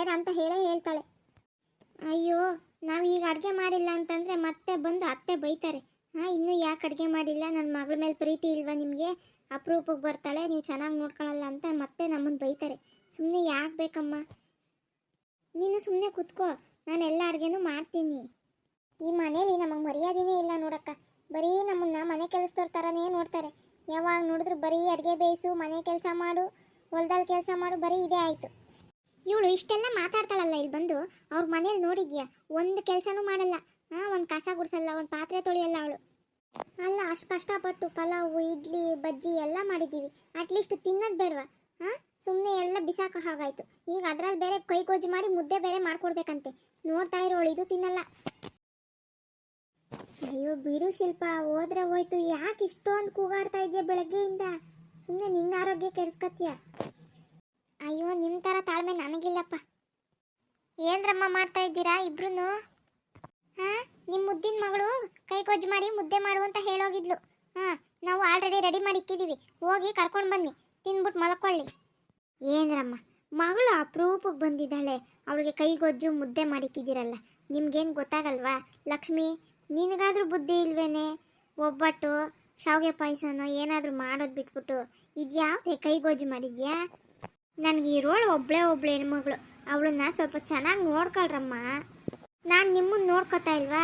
ಬೇಡ ಅಂತ ಹೇಳ್ತಾಳೆ. ಅಯ್ಯೋ, ನಾವು ಈಗ ಅಡುಗೆ ಮಾಡಿಲ್ಲ ಅಂತಂದರೆ ಮತ್ತೆ ಬಂದು ಅತ್ತೆ ಬೈತಾರೆ. ಇನ್ನೂ ಯಾಕೆ ಅಡುಗೆ ಮಾಡಿಲ್ಲ, ನನ್ನ ಮಗಳ ಮೇಲೆ ಪ್ರೀತಿ ಇಲ್ವಾ ನಿಮಗೆ, ಅಪರೂಪಕ್ಕೆ ಬರ್ತಾಳೆ, ನೀವು ಚೆನ್ನಾಗಿ ನೋಡ್ಕೊಳ್ಳಲ್ಲ ಅಂತ ಮತ್ತೆ ನಮ್ಮನ್ನು ಬೈತಾರೆ. ಸುಮ್ಮನೆ ಯಾಕೆ ಬೇಕಮ್ಮ, ನೀನು ಸುಮ್ಮನೆ ಕೂತ್ಕೋ, ನಾನು ಎಲ್ಲ ಅಡುಗೆನೂ ಮಾಡ್ತೀನಿ. ಈ ಮನೇಲಿ ನಮಗೆ ಮರ್ಯಾದೆನೇ ಇಲ್ಲ ನೋಡಕ್ಕ. ಬರೀ ನಮ್ಮನ್ನ ಮನೆ ಕೆಲಸದವ್ರ ಥರನೇ ನೋಡ್ತಾರೆ. ಯಾವಾಗ ನೋಡಿದ್ರು ಬರೀ ಅಡುಗೆ ಬೇಯಿಸು, ಮನೆ ಕೆಲಸ ಮಾಡು, ಹೊಲ್ದಲ್ಲಿ ಕೆಲಸ ಮಾಡು, ಬರೀ ಇದೇ ಆಯಿತು. ಇವಳು ಇಷ್ಟೆಲ್ಲ ಮಾತಾಡ್ತಾಳಲ್ಲ, ಇಲ್ಲಿ ಬಂದು ಅವ್ರ ಮನೇಲಿ ನೋಡಿದ್ಯಾ, ಒಂದು ಕೆಲಸನೂ ಮಾಡಲ್ಲ. ಒಂದು ಕಸ ಗುಡಿಸಲ್ಲ, ಒಂದು ಪಾತ್ರೆ ತೊಳೆಯಲ್ಲ ಅವಳು. ಅಲ್ಲ, ಅಷ್ಟು ಕಷ್ಟಪಟ್ಟು ಪಲಾವು, ಇಡ್ಲಿ, ಬಜ್ಜಿ ಎಲ್ಲ ಮಾಡಿದ್ದೀವಿ, ಅಟ್ಲೀಸ್ಟ್ ತಿನ್ನೋದು ಬೇಡವಾ? ಸುಮ್ಮನೆ ಎಲ್ಲ ಬಿಸಾಕ ಹಾಗಾಯ್ತು. ಈಗ ಅದ್ರಲ್ಲಿ ಬೇರೆ ಕೈಗೋಜು ಮಾಡಿ ಮುದ್ದೆ ಬೇರೆ ಮಾಡ್ಕೊಡ್ಬೇಕಂತೆ. ನೋಡ್ತಾ ಇರೋಳು ಇದು ತಿನ್ನಲ್ಲ. ಅಯ್ಯೋ ಬಿಡು ಶಿಲ್ಪ, ಹೋದ್ರೆ ಹೋಯ್ತು. ಯಾಕೆ ಇಷ್ಟೊಂದು ಕೂಗಾಡ್ತಾ ಇದೆಯಾ ಬೆಳಗ್ಗೆಯಿಂದ? ಸುಮ್ಮನೆ ನಿನ್ನ ಆರೋಗ್ಯ ಕೆಡಿಸ್ಕತ್ತೀಯ. ಅಯ್ಯೋ, ನಿಮ್ಮ ಥರ ತಾಳ್ಮೆ ನನಗಿಲ್ಲಪ್ಪ. ಏನ್ರಮ್ಮ ಮಾಡ್ತಾ ಇದ್ದೀರಾ ಇಬ್ರು? ನಿಮ್ಮ ಮುದ್ದಿನ ಮಗಳು ಕೈಗೊಜ್ಜು ಮಾಡಿ ಮುದ್ದೆ ಮಾಡು ಅಂತ ಹೇಳೋಗಿದ್ಲು. ನಾವು ಆಲ್ರೆಡಿ ರೆಡಿ ಮಾಡಿ ಇಕ್ಕಿದ್ದೀವಿ, ಹೋಗಿ ಕರ್ಕೊಂಡು ಬನ್ನಿ, ತಿನ್ಬಿಟ್ಟು ಮಲ್ಕೊಳ್ಳಿ. ಏನ್ರಮ್ಮ, ಮಗಳು ಅಪರೂಪಕ್ಕೆ ಬಂದಿದ್ದಾಳೆ, ಅವಳಿಗೆ ಕೈಗೊಜ್ಜು ಮುದ್ದೆ ಮಾಡಿಕ್ಕಿದ್ದೀರಲ್ಲ, ನಿಮ್ಗೇನು ಗೊತ್ತಾಗಲ್ವಾ? ಲಕ್ಷ್ಮಿ, ನಿನಗಾದ್ರೂ ಬುದ್ಧಿ ಇಲ್ವೇನೆ? ಒಬ್ಬಟ್ಟು, ಶಾವಿಗೆ ಪಾಯಸನೋ ಏನಾದರೂ ಮಾಡೋದು ಬಿಟ್ಬಿಟ್ಟು ಇದ್ಯಾವುದೇ ಕೈಗೊಜ್ಜು ಮಾಡಿದ್ಯಾ? ನನಗೆ ಇರೋಳು ಒಬ್ಬಳೇ ಹೆಣ್ಮಗಳು, ಅವಳನ್ನ ಸ್ವಲ್ಪ ಚೆನ್ನಾಗಿ ನೋಡ್ಕೊಳ್ರಮ್ಮ. ನಾನು ನಿಮ್ಮನ್ನು ನೋಡ್ಕೊತಾ ಇಲ್ವಾ?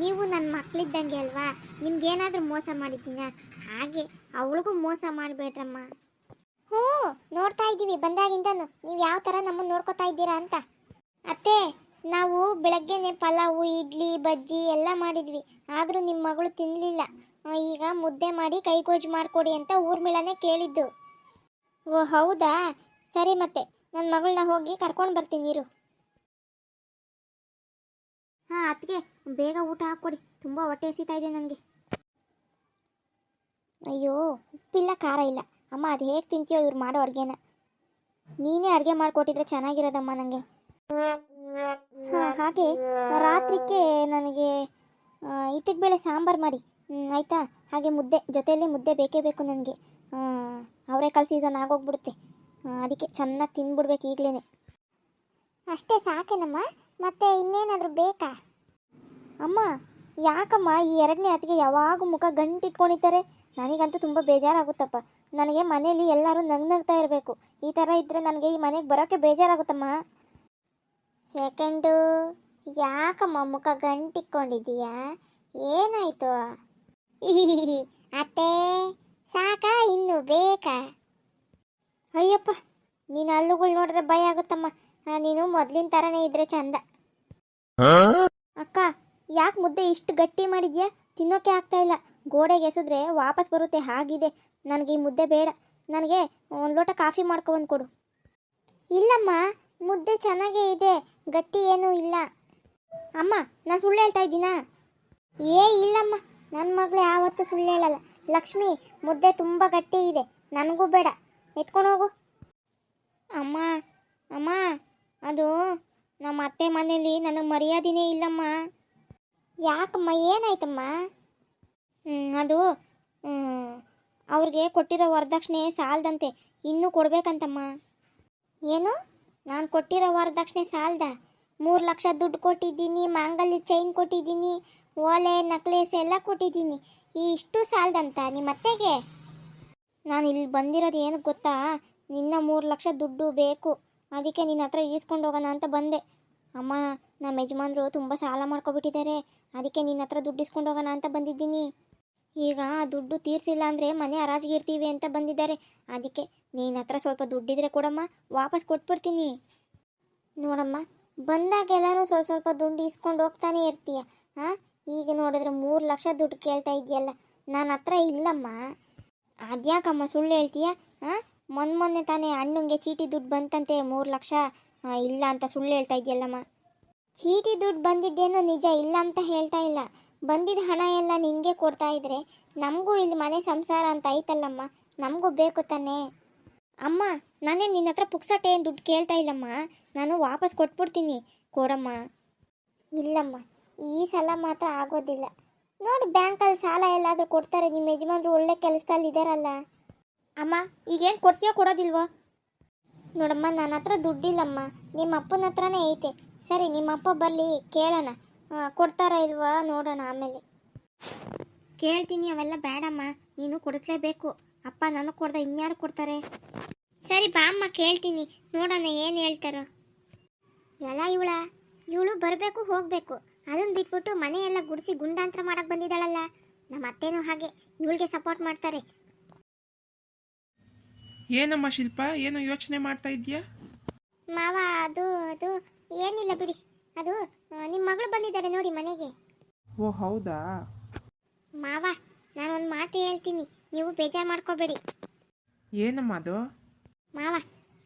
ನೀವು ನನ್ನ ಮಕ್ಕಳಿದ್ದಂಗೆ ಅಲ್ವಾ? ನಿಮ್ಗೇನಾದರೂ ಮೋಸ ಮಾಡಿದ್ದೀನ? ಹಾಗೆ ಅವಳಿಗೂ ಮೋಸ ಮಾಡಬೇಡ್ರಮ್ಮ. ಹ್ಞೂ, ನೋಡ್ತಾ ಇದ್ದೀವಿ ಬಂದಾಗಿಂದನು ನೀವು ಯಾವ ಥರ ನಮ್ಮನ್ನು ನೋಡ್ಕೊತಾ ಇದ್ದೀರಾ ಅಂತ. ಅತ್ತೆ, ನಾವು ಬೆಳಗ್ಗೆನೆ ಪಲಾವು, ಇಡ್ಲಿ, ಬಜ್ಜಿ ಎಲ್ಲ ಮಾಡಿದ್ವಿ, ಆದರೂ ನಿಮ್ಮ ಮಗಳು ತಿನ್ನಲಿಲ್ಲ. ಈಗ ಮುದ್ದೆ ಮಾಡಿ ಕೈಗೋಜು ಮಾಡಿಕೊಡಿ ಅಂತ ಊರ್ಮಿಳನೇ ಕೇಳಿದ್ದು. ಓ ಹೌದಾ, ಸರಿ, ಮತ್ತೆ ನನ್ನ ಮಗಳನ್ನ ಹೋಗಿ ಕರ್ಕೊಂಡು ಬರ್ತೀನಿ ಇರು. ಅದಕ್ಕೆ ಬೇಗ ಊಟ ಹಾಕ್ಕೊಡಿ, ತುಂಬ ಹೊಟ್ಟೆ ಹಸಿತಾ ಇದೆ ನನಗೆ. ಅಯ್ಯೋ, ಉಪ್ಪಿಲ್ಲ, ಖಾರ ಇಲ್ಲ. ಅಮ್ಮ, ಅದು ಹೇಗೆ ತಿಂತೀಯೋ ಇವ್ರು ಮಾಡೋ ಅಡುಗೆನ? ನೀನೇ ಅಡುಗೆ ಮಾಡಿಕೊಟ್ಟಿದ್ರೆ ಚೆನ್ನಾಗಿರೋದಮ್ಮ ನನಗೆ. ಹಾಗೆ ರಾತ್ರಿಗೆ ನನಗೆ ಇತ್ತಿಗೆ ಬೇಳೆ ಸಾಂಬಾರು ಮಾಡಿ, ಆಯಿತಾ? ಹಾಗೆ ಮುದ್ದೆ, ಜೊತೆಯಲ್ಲಿ ಮುದ್ದೆ ಬೇಕೇ ಬೇಕು ನನಗೆ. ಅವರೆಕಾಳು ಸೀಸನ್ ಆಗೋಗ್ಬಿಡುತ್ತೆ, ಅದಕ್ಕೆ ಚೆನ್ನಾಗಿ ತಿಂದ್ಬಿಡ್ಬೇಕು ಈಗಲೇ. ಅಷ್ಟೇ ಸಾಕೇನಮ್ಮ, ಮತ್ತೆ ಇನ್ನೇನಾದರೂ ಬೇಕಾ? ಅಮ್ಮ, ಯಾಕಮ್ಮ ಈ ಎರಡನೇ ಅತ್ತಿಗೆ ಯಾವಾಗ ಮುಖ ಗಂಟಿಟ್ಕೊಂಡಿದ್ದಾರೆ? ನನಗಂತೂ ತುಂಬ ಬೇಜಾರಾಗುತ್ತಪ್ಪ. ನನಗೆ ಮನೇಲಿ ಎಲ್ಲರೂ ನಗ್ನಗ್ತಾ ಇರಬೇಕು. ಈ ಥರ ಇದ್ದರೆ ನನಗೆ ಈ ಮನೆಗೆ ಬರೋಕ್ಕೆ ಬೇಜಾರಾಗುತ್ತಮ್ಮ. ಸೆಕೆಂಡು, ಯಾಕಮ್ಮ ಮುಖ ಗಂಟಿಟ್ಕೊಂಡಿದ್ದೀಯಾ? ಏನಾಯಿತು? ಅತ್ತೆ, ಸಾಕಾ ಇನ್ನು ಬೇಕಾ? ಅಯ್ಯಪ್ಪ, ನೀನು ಹಲ್ಲುಗಳು ನೋಡಿದ್ರೆ ಭಯ ಆಗುತ್ತಮ್ಮ. ನೀನು ಮೊದಲಿನ ಥರನೇ ಇದ್ರೆ ಚಂದ. ಅಕ್ಕ, ಯಾಕೆ ಮುದ್ದೆ ಇಷ್ಟು ಗಟ್ಟಿ ಮಾಡಿದ್ಯಾ? ತಿನ್ನೋಕೆ ಆಗ್ತಾ ಇಲ್ಲ, ಗೋಡೆಗೆ ಎಸೆದ್ರೆ ವಾಪಸ್ ಬರುತ್ತೆ ಹಾಗಿದೆ. ನನಗೆ ಈ ಮುದ್ದೆ ಬೇಡ, ನನಗೆ ಒಂದು ಲೋಟ ಕಾಫಿ ಮಾಡ್ಕೊಂಡು ಕೊಡು. ಇಲ್ಲಮ್ಮ, ಮುದ್ದೆ ಚೆನ್ನಾಗೇ ಇದೆ, ಗಟ್ಟಿ ಏನೂ ಇಲ್ಲ. ಅಮ್ಮ, ನಾನು ಸುಳ್ಳು ಹೇಳ್ತಾ ಇದ್ದೀನಾ? ಇಲ್ಲಮ್ಮ, ನನ್ನ ಮಗಳು ಯಾವತ್ತೂ ಸುಳ್ಳು ಹೇಳಲ್ಲ. ಲಕ್ಷ್ಮಿ, ಮುದ್ದೆ ತುಂಬ ಗಟ್ಟಿ ಇದೆ, ನನಗೂ ಬೇಡ, ಎತ್ಕೊಂಡು ಹೋಗು. ಅಮ್ಮ ಅಮ್ಮ, ಅದು ನಮ್ಮ ಅತ್ತೆ ಮನೇಲಿ ನನಗೆ ಮರ್ಯಾದೆನೇ ಇಲ್ಲಮ್ಮ. ಯಾಕಮ್ಮ, ಏನಾಯ್ತಮ್ಮ? ಅದು ಅವ್ರಿಗೆ ಕೊಟ್ಟಿರೋ ವರದಕ್ಷಿಣೆ ಸಾಲದಂತೆ, ಇನ್ನೂ ಕೊಡಬೇಕಂತಮ್ಮ. ಏನು? ನಾನು ಕೊಟ್ಟಿರೋ ವರದಕ್ಷಿಣೆ ಸಾಲದ? 3 ಲಕ್ಷ ದುಡ್ಡು ಕೊಟ್ಟಿದ್ದೀನಿ, ಮಾಂಗಲ್ಯ ಚೈನ್ ಕೊಟ್ಟಿದ್ದೀನಿ, ಓಲೆ ನಕ್ಲೇಸ್ ಎಲ್ಲ ಕೊಟ್ಟಿದ್ದೀನಿ, ಇಷ್ಟು ಸಾಲದಂತ ನಿಮ್ಮ ಅತ್ತೆಗೆ? ನಾನು ಇಲ್ಲಿ ಬಂದಿರೋದು ಏನಕ್ಕೆ ಗೊತ್ತಾ? ನಿನ್ನ 3 ಲಕ್ಷ ದುಡ್ಡು ಬೇಕು, ಅದಕ್ಕೆ ನಿನ್ನ ಹತ್ರ ಈಸ್ಕೊಂಡು ಹೋಗೋಣ ಅಂತ ಬಂದೆ. ಅಮ್ಮ, ನಮ್ಮ ಯಜಮಾನ್ರು ತುಂಬ ಸಾಲ ಮಾಡ್ಕೊಬಿಟ್ಟಿದ್ದಾರೆ, ಅದಕ್ಕೆ ನಿನ್ನ ಹತ್ರ ದುಡ್ಡು ಇಸ್ಕೊಂಡು ಹೋಗೋಣ ಅಂತ ಬಂದಿದ್ದೀನಿ. ಈಗ ಆ ದುಡ್ಡು ತೀರಿಸಿಲ್ಲ ಅಂದರೆ ಮನೆ ಹರಾಜಿಗೆ ಇರ್ತೀವಿ ಅಂತ ಬಂದಿದ್ದಾರೆ. ಅದಕ್ಕೆ ನಿನ್ನ ಹತ್ರ ಸ್ವಲ್ಪ ದುಡ್ಡಿದ್ರೆ ಕೊಡಮ್ಮ, ವಾಪಸ್ ಕೊಟ್ಬಿಡ್ತೀನಿ. ನೋಡಮ್ಮ, ಬಂದಾಗೆಲ್ಲನೂ ಸ್ವಲ್ಪ ದುಡ್ಡು ಇಸ್ಕೊಂಡು ಹೋಗ್ತಾನೆ ಇರ್ತೀಯ. ಈಗ ನೋಡಿದ್ರೆ 3 ಲಕ್ಷ ದುಡ್ಡು ಕೇಳ್ತಾ ಇದೆಯಲ್ಲ, ನನ್ನ ಹತ್ರ ಇಲ್ಲಮ್ಮ. ಅದ್ಯಾಕಮ್ಮ ಸುಳ್ಳು ಹೇಳ್ತೀಯ? ಮೊನ್ನೆ ತಾನೇ ಅಣ್ಣಂಗೆ ಚೀಟಿ ದುಡ್ಡು ಬಂತಂತೆ 3 ಲಕ್ಷ, ಇಲ್ಲ ಅಂತ ಸುಳ್ಳು ಹೇಳ್ತಾ ಇದೆಯಲ್ಲಮ್ಮ. ಚೀಟಿ ದುಡ್ಡು ಬಂದಿದ್ದೇನೋ ನಿಜ, ಇಲ್ಲ ಅಂತ ಹೇಳ್ತಾ ಇಲ್ಲ. ಬಂದಿದ್ದ ಹಣ ಎಲ್ಲ ನಿನಗೆ ಕೊಡ್ತಾ ಇದ್ರೆ ನಮಗೂ ಇಲ್ಲಿ ಮನೆ ಸಂಸಾರ ಅಂತ ಐತಲ್ಲಮ್ಮ, ನಮಗೂ ಬೇಕು ತಾನೇ. ಅಮ್ಮ, ನಾನೇ ನಿನ್ನ ಹತ್ರ ಪುಕ್ಸಟ್ಟೆ ಏನು ದುಡ್ಡು ಕೇಳ್ತಾ ಇಲ್ಲಮ್ಮ, ನಾನು ವಾಪಸ್ ಕೊಟ್ಬಿಡ್ತೀನಿ, ಕೊಡಮ್ಮ. ಇಲ್ಲಮ್ಮ, ಈ ಸಲ ಮಾತ್ರ ಆಗೋದಿಲ್ಲ. ನೋಡಿ, ಬ್ಯಾಂಕಲ್ಲಿ ಸಾಲ ಎಲ್ಲಾದರೂ ಕೊಡ್ತಾರೆ, ನಿಮ್ಮ ಯಜಮಾನ್ರು ಒಳ್ಳೆ ಕೆಲಸದಲ್ಲಿ ಇದ್ದಾರಲ್ಲ. ಅಮ್ಮ, ಈಗೇನು ಕೊಡ್ತೀಯೋ ಕೊಡೋದಿಲ್ವೋ? ನೋಡಮ್ಮ, ನನ್ನ ಹತ್ರ ದುಡ್ಡಿಲ್ಲಮ್ಮ, ನಿಮ್ಮ ಅಪ್ಪನ ಹತ್ರನೇ ಐತೆ. ಸರಿ, ನಿಮ್ಮಪ್ಪ ಬರಲಿ, ಕೇಳೋಣ. ಕೊಡ್ತಾರಾ ಇಲ್ವಾ ನೋಡೋಣ ಆಮೇಲೆ. ಕೇಳ್ತೀನಿ, ಅವೆಲ್ಲ ಬೇಡಮ್ಮ, ನೀನು ಕೊಡಿಸ್ಲೇಬೇಕು. ಅಪ್ಪ ನನಗೆ ಕೊಡ್ದೆ ಇನ್ಯಾರು ಕೊಡ್ತಾರೆ? ಸರಿ ಬಾ ಅಮ್ಮ, ಕೇಳ್ತೀನಿ, ನೋಡೋಣ ಏನು ಹೇಳ್ತಾರೋ. ಎಲ್ಲ ಇವಳು ಬರಬೇಕು ಹೋಗಬೇಕು, ಅದನ್ನು ಬಿಟ್ಬಿಟ್ಟು ಮನೆಯೆಲ್ಲ ಗುಡಿಸಿ ಗುಂಡಾಂತರ ಮಾಡಕ್ಕೆ ಬಂದಿದ್ದಾಳಲ್ಲ. ನಮ್ಮ ಅತ್ತೇನೂ ಹಾಗೆ ಇವಳಿಗೆ ಸಪೋರ್ಟ್ ಮಾಡ್ತಾರೆ. ಏನಮ್ಮ ಶಿಲ್ಪ, ಏನೋ ಯೋಚನೆ ಮಾಡ್ತಾ ಇದೆಯಾ? ಮಾವ, ಅದು ಅದು ಏನಿಲ್ಲ ಬಿಡಿ. ಅದು ನಿಮ್ಮ ಮಗಳು ಬಂದಿದ್ದಾರೆ ನೋಡಿ ಮನೆಗೆ. ಓ ಹೌದಾ? ಮಾವ, ನಾನು ಒಂದು ಮಾತು ಹೇಳ್ತೀನಿ, ನೀವು ಬೇಜಾರು ಮಾಡ್ಕೋಬೇಡಿ. ಏನಮ್ಮ ಅದು? ಮಾವ,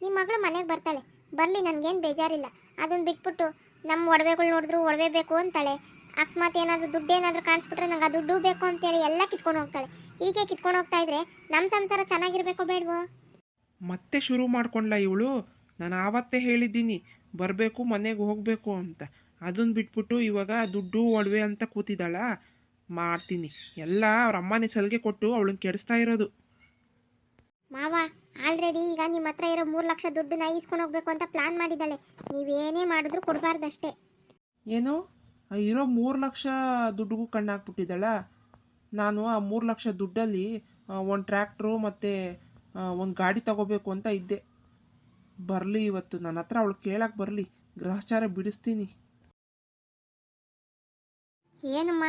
ನಿಮ್ಮ ಮಗಳು ಮನೆಗೆ ಬರ್ತಾಳೆ, ಬರಲಿ, ನನಗೇನು ಬೇಜಾರಿಲ್ಲ. ಅದನ್ನು ಬಿಟ್ಬಿಟ್ಟು ನಮ್ಮ ಒಡವೆಗಳು ನೋಡಿದ್ರು ಒಡವೆ ಬೇಕು ಅಂತಾಳೆ. ಅಕಸ್ಮಾತ್ ಏನಾದರೂ ದುಡ್ಡು ಏನಾದರೂ ಕಾಣಿಸ್ಬಿಟ್ರೆ ನಂಗೆ ಆ ದುಡ್ಡು ಬೇಕು ಅಂತೇಳಿ ಎಲ್ಲ ಕಿತ್ಕೊಂಡು ಹೋಗ್ತಾಳೆ. ಹೀಗೆ ಕಿತ್ಕೊಂಡು ಹೋಗ್ತಾ ಇದ್ರೆ ನಮ್ಮ ಸಂಸಾರ ಚೆನ್ನಾಗಿರ್ಬೇಕೋ ಬೇಡವೋ? ಮತ್ತೆ ಶುರು ಮಾಡ್ಕೊಂಡ್ಲ ಇವಳು. ನಾನು ಆವತ್ತೇ ಹೇಳಿದ್ದೀನಿ ಬರಬೇಕು, ಮನೆಗೆ ಹೋಗಬೇಕು ಅಂತ. ಅದನ್ನು ಬಿಟ್ಬಿಟ್ಟು ಇವಾಗ ದುಡ್ಡು ಒಡವೆ ಅಂತ ಕೂತಿದ್ದಾಳ. ಮಾಡ್ತೀನಿ ಎಲ್ಲ. ಅವ್ರ ಅಮ್ಮನೇ ಸಲಿಗೆ ಕೊಟ್ಟು ಅವಳನ್ನ ಕೆಡಿಸ್ತಾ ಇರೋದು. ಮಾವ, ಆಲ್ರೆಡಿ ಈಗ ನಿಮ್ಮ ಹತ್ರ ಇರೋ 3 ಲಕ್ಷ ದುಡ್ಡನ್ನ ಈಸ್ಕೊಂಡು ಹೋಗ್ಬೇಕು ಅಂತ ಪ್ಲಾನ್ ಮಾಡಿದ್ದಾಳೆ. ನೀವೇನೇ ಮಾಡಿದ್ರು ಕೊಡಬಾರ್ದಷ್ಟೇ. ಏನು, ಇರೋ 3 ಲಕ್ಷ ದುಡ್ಡಿಗೂ ಕಣ್ಣು ಹಾಕ್ಬಿಟ್ಟಿದ್ದಾಳ? ನಾನು ಆ 3 ಲಕ್ಷ ದುಡ್ಡಲ್ಲಿ ಒಂದು ಟ್ರ್ಯಾಕ್ಟ್ರು ಮತ್ತು ಒಂದು ಗಾಡಿ ತಗೋಬೇಕು ಅಂತ ಇದ್ದೆ. ಬರಲಿ ಇವತ್ತು ನನ್ನ ಹತ್ರ ಅವಳು ಕೇಳಕ್ಕೆ ಬರಲಿ, ಗ್ರಹಚಾರ ಬಿಡಿಸ್ತೀನಿ. ಏನಮ್ಮ,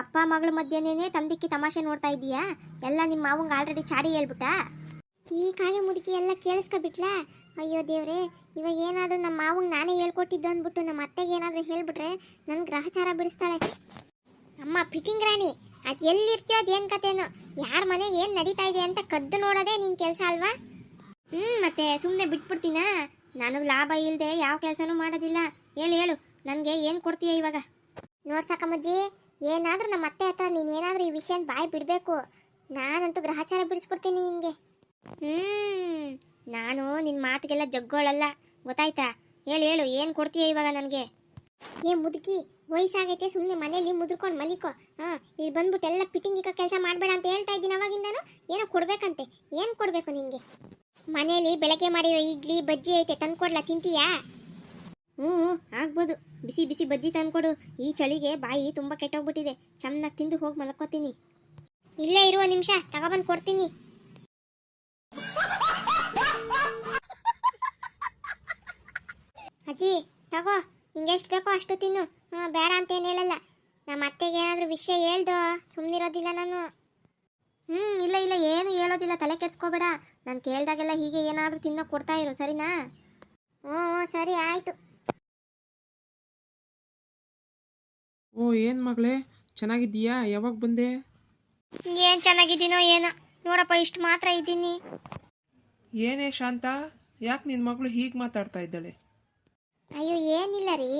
ಅಪ್ಪ ಮಗಳ ಮಧ್ಯೆನೇ ತಂದಿಕ್ಕಿ ತಮಾಷೆ ನೋಡ್ತಾ ಇದೀಯಾ? ಎಲ್ಲ ನಿಮ್ಮ ಮಾವಂಗೆ ಆಲ್ರೆಡಿ ಚಾಡಿ ಹೇಳ್ಬಿಟ್ಟಾ? ಈ ಕಾಗೆ ಮುದುಕಿ ಎಲ್ಲ ಕೇಳಿಸ್ಕೊಬಿಟ್ಲಾ? ಅಯ್ಯೋ ದೇವ್ರೆ, ಇವಾಗ ಏನಾದರೂ ನಮ್ಮ ಮಾವಂಗೆ ನಾನೇ ಹೇಳ್ಕೊಟ್ಟಿದ್ದು ಅಂದ್ಬಿಟ್ಟು ನಮ್ಮ ಅತ್ತೆಗೆ ಏನಾದರೂ ಹೇಳ್ಬಿಟ್ರೆ ನನ್ನ ಗ್ರಹಚಾರ ಬಿಡಿಸ್ತಾಳೆ. ಅಮ್ಮ ಫಿಟ್ಟಿಂಗ್ ರಾಣಿ, ಅದು ಎಲ್ಲಿರ್ತೀಯೋ ಅದೇನು ಕತೆನೋ, ಯಾರ ಮನೆಗೆ ಏನು ನಡೀತಾ ಇದೆ ಅಂತ ಕದ್ದು ನೋಡೋದೇ ನಿನ್ನ ಕೆಲಸ ಅಲ್ವಾ? ಮತ್ತೆ ಸುಮ್ಮನೆ ಬಿಟ್ಬಿಡ್ತೀನಾ? ನನಗೆ ಲಾಭ ಇಲ್ಲದೆ ಯಾವ ಕೆಲಸನೂ ಮಾಡೋದಿಲ್ಲ. ಹೇಳು, ನನಗೆ ಏನು ಕೊಡ್ತೀಯ ಇವಾಗ? ನೋಡ್ಸಕ್ಕಮ್ಮಜ್ಜಿ, ಏನಾದರೂ ನಮ್ಮ ಅತ್ತೆ ಹತ್ರ ನೀನು ಏನಾದರೂ ಈ ವಿಷಯನ ಬಾಯಿ ಬಿಡಬೇಕು, ನಾನಂತೂ ಗ್ರಹಚಾರ ಬಿಡಿಸ್ಬಿಡ್ತೀನಿ ನಿನಗೆ. ನಾನು ನಿನ್ನ ಮಾತಿಗೆಲ್ಲ ಜಗ್ಗೋಳಲ್ಲ, ಗೊತ್ತಾಯ್ತಾ? ಹೇಳು, ಏನು ಕೊಡ್ತೀಯ ಇವಾಗ ನನಗೆ? ಏ ಮುದುಕಿ, ವಯಸ್ಸಾಗೈತೆ, ಸುಮ್ಮನೆ ಮನೇಲಿ ಮುದ್ರಕೊಂಡು ಮಲಿಕೋ. ಇಲ್ಲಿ ಬಂದ್ಬಿಟ್ಟು ಎಲ್ಲ ಫಿಟ್ಟಿಂಗ್ ಇಕ್ಕ ಕೆಲಸ ಮಾಡಬೇಡ ಅಂತ ಹೇಳ್ತಾ ಇದ್ದೀನಿ ಅವಾಗಿಂದನು. ಏನೋ ಕೊಡ್ಬೇಕಂತೆ, ಏನು ಕೊಡಬೇಕು ನಿನಗೆ? ಮನೇಲಿ ಬೆಳಗ್ಗೆ ಮಾಡಿರೋ ಇಡ್ಲಿ ಬಜ್ಜಿ ಐತೆ, ತಂದ್ಕೊಡ್ಲಾ, ತಿಂತೀಯಾ? ಹ್ಞೂ ಆಗ್ಬೋದು, ಬಿಸಿ ಬಿಸಿ ಬಜ್ಜಿ ತಂದ್ಕೊಡು. ಈ ಚಳಿಗೆ ಬಾಯಿ ತುಂಬ ಕೆಟ್ಟೋಗ್ಬಿಟ್ಟಿದೆ, ಚೆನ್ನಾಗಿ ತಿಂದು ಹೋಗಿ ಮಲ್ಕೋತೀನಿ. ಇಲ್ಲೇ ಇರುವ ನಿಮಿಷ, ತಗೊಬಂದು ಕೊಡ್ತೀನಿ. ಅಜ್ಜಿ ತಗೋ, ನಿಂಗೆ ಎಷ್ಟು ಬೇಕೋ ಅಷ್ಟು ತಿನ್ನು. ಬೇಡ ಅಂತ ಏನು ಹೇಳಲ್ಲ. ನಮ್ಮ ಅತ್ತೆಗೆ ಏನಾದರೂ ವಿಷಯ ಹೇಳ್ದೋ ಸುಮ್ಮನಿರೋದಿಲ್ಲ ನಾನು. ಇಲ್ಲ ಏನು ಹೇಳೋದಿಲ್ಲ, ತಲೆ ಕೆಡ್ಸ್ಕೋಬೇಡ. ನಾನು ಕೇಳ್ದಾಗೆಲ್ಲ ಹೀಗೆ ಏನಾದರೂ ತಿನ್ನೋ ಕೊಡ್ತಾ ಇರು, ಸರಿನಾ? ಹ್ಞೂ ಸರಿ ಆಯಿತು. ಓ ಏನು ಮಗಳೇ, ಚೆನ್ನಾಗಿದ್ದೀಯಾ? ಯಾವಾಗ ಬಂದೆ? ಏನು ಚೆನ್ನಾಗಿದ್ದೀನೋ ಏನೋ, ನೋಡಪ್ಪ ಇಷ್ಟು ಮಾತ್ರ ಇದ್ದೀನಿ. ಏನೇ ಶಾಂತ, ಯಾಕೆ ನಿನ್ನ ಮಗಳು ಹೀಗೆ ಮಾತಾಡ್ತಾ ಇದ್ದಾಳೆ? ಅಯ್ಯೋ ಏನಿಲ್ಲ ರೀ,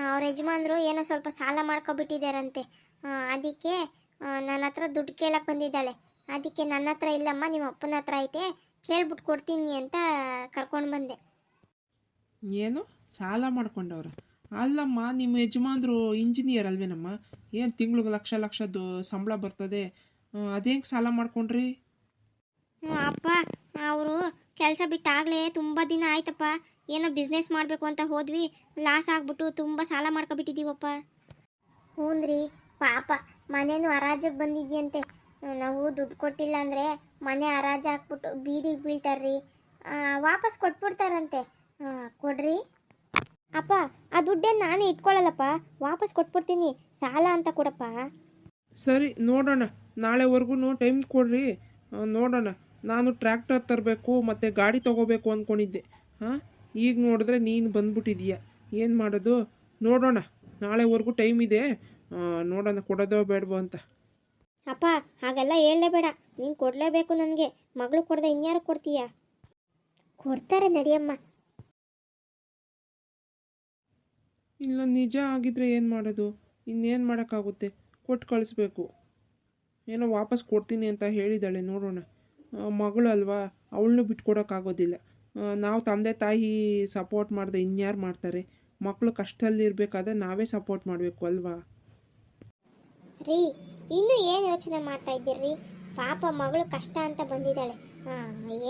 ಅವ್ರ ಯಜಮಾನ್ರು ಏನೋ ಸ್ವಲ್ಪ ಸಾಲ ಮಾಡ್ಕೊಬಿಟ್ಟಿದ್ದಾರಂತೆ. ಅದಕ್ಕೆ ನನ್ನ ಹತ್ರ ದುಡ್ಡು ಕೇಳಕ್ಕೆ ಬಂದಿದ್ದಾಳೆ. ಅದಕ್ಕೆ ನನ್ನ ಹತ್ರ ಇಲ್ಲಮ್ಮ, ನಿಮ್ಮ ಅಪ್ಪನ ಹತ್ರ ಐತೆ, ಕೇಳ್ಬಿಟ್ಟು ಕೊಡ್ತೀನಿ ಅಂತ ಕರ್ಕೊಂಡು ಬಂದೆ. ಏನು ಸಾಲ ಮಾಡ್ಕೊಂಡವ್ರ? ಅಲ್ಲಮ್ಮ, ನಿಮ್ಮ ಯಜಮಾನ್ರು ಇಂಜಿನಿಯರ್ ಅಲ್ವೇನಮ್ಮ? ಏನು ತಿಂಗ್ಳಿಗೆ ಲಕ್ಷದ್ದು ಸಂಬಳ ಬರ್ತದೆ, ಅದೇಂಗೆ ಸಾಲ ಮಾಡ್ಕೊಂಡ್ರಿ? ಅಪ್ಪ, ಅವರು ಕೆಲಸ ಬಿಟ್ಟಾಗಲೇ ತುಂಬ ದಿನ ಆಯ್ತಪ್ಪ. ಏನೋ ಬಿಸ್ನೆಸ್ ಮಾಡಬೇಕು ಅಂತ ಹೋದ್ವಿ, ಲಾಸ್ ಆಗ್ಬಿಟ್ಟು ತುಂಬ ಸಾಲ ಮಾಡ್ಕೊಬಿಟ್ಟಿದ್ದೀವಪ್ಪ. ಹ್ಞೂನ್ರಿ, ಪಾಪ ಮನೇನು ಹರಾಜಿಗೆ ಬಂದಿದ್ಯಂತೆ. ನಾವು ದುಡ್ಡು ಕೊಟ್ಟಿಲ್ಲ ಅಂದರೆ ಮನೆ ಹರಾಜು ಹಾಕ್ಬಿಟ್ಟು ಬೀದಿಗೆ ಬೀಳ್ತಾರ್ರಿ. ವಾಪಸ್ ಕೊಟ್ಬಿಡ್ತಾರಂತೆ. ಕೊಡ್ರಿ ಅಪ್ಪ, ಆ ದುಡ್ಡನ್ನು ನಾನೇ ಇಟ್ಕೊಳ್ಳಲ್ಲಪ್ಪ, ವಾಪಸ್ ಕೊಟ್ಬಿಡ್ತೀನಿ. ಸಾಲ ಅಂತ ಕೊಡಪ್ಪ. ಸರಿ ನೋಡೋಣ, ನಾಳೆವರೆಗೂ ಟೈಮ್ ಕೊಡ್ರಿ, ನೋಡೋಣ. ನಾನು ಟ್ರ್ಯಾಕ್ಟರ್ ತರಬೇಕು ಮತ್ತು ಗಾಡಿ ತೊಗೋಬೇಕು ಅಂದ್ಕೊಂಡಿದ್ದೆ. ಈಗ ನೋಡಿದ್ರೆ ನೀನು ಬಂದ್ಬಿಟ್ಟಿದೀಯ, ಏನು ಮಾಡೋದು? ನೋಡೋಣ, ನಾಳೆವರೆಗೂ ಟೈಮ್ ಇದೆ, ನೋಡೋಣ ಕೊಡೋದೋ ಬೇಡವೋ ಅಂತ. ಅಪ್ಪ ಹಾಗೆಲ್ಲ ಹೇಳಲೇಬೇಡ, ನೀನು ಕೊಡಲೇಬೇಕು ನನಗೆ. ಮಗಳು ಕೊಡದೆ ಇನ್ಯಾರು ಕೊಡ್ತೀಯ? ಕೊಡ್ತಾರೆ ನಡಿಯಮ್ಮ. ಇಲ್ಲ ನಿಜ ಆಗಿದ್ರೆ ಏನು ಮಾಡೋದು? ಇನ್ನೇನು ಮಾಡೋಕ್ಕಾಗುತ್ತೆ? ಕೊಟ್ಟು ಕಳಿಸ್ಬೇಕು. ಏನೋ ವಾಪಸ್ ಕೊಡ್ತೀನಿ ಅಂತ ಹೇಳಿದ್ದಾಳೆ, ನೋಡೋಣ. ಮಗಳು ಅಲ್ವಾ, ಅವಳನ್ನೂ ಬಿಟ್ಕೊಡೋಕ್ಕಾಗೋದಿಲ್ಲ. ನಾವು ತಂದೆ ತಾಯಿ ಸಪೋರ್ಟ್ ಮಾಡಿದೆ ಇನ್ಯಾರು ಮಾಡ್ತಾರೆ? ಮಕ್ಕಳು ಕಷ್ಟದಲ್ಲಿರಬೇಕಾದ್ರೆ ನಾವೇ ಸಪೋರ್ಟ್ ಮಾಡಬೇಕು ಅಲ್ವಾ? ರೀ, ಇನ್ನೂ ಏನು ಯೋಚನೆ ಮಾಡ್ತಾ ಇದ್ದೀರಿ? ಪಾಪ ಮಗಳು ಕಷ್ಟ ಅಂತ ಬಂದಿದ್ದಾಳೆ.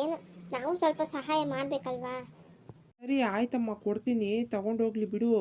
ಏನು ನಾವು ಸ್ವಲ್ಪ ಸಹಾಯ ಮಾಡಬೇಕಲ್ವಾ? ಸರಿ ಆಯ್ತಮ್ಮ ಕೊಡ್ತೀನಿ, ತಗೊಂಡೋಗ್ಲಿ ಬಿಡು.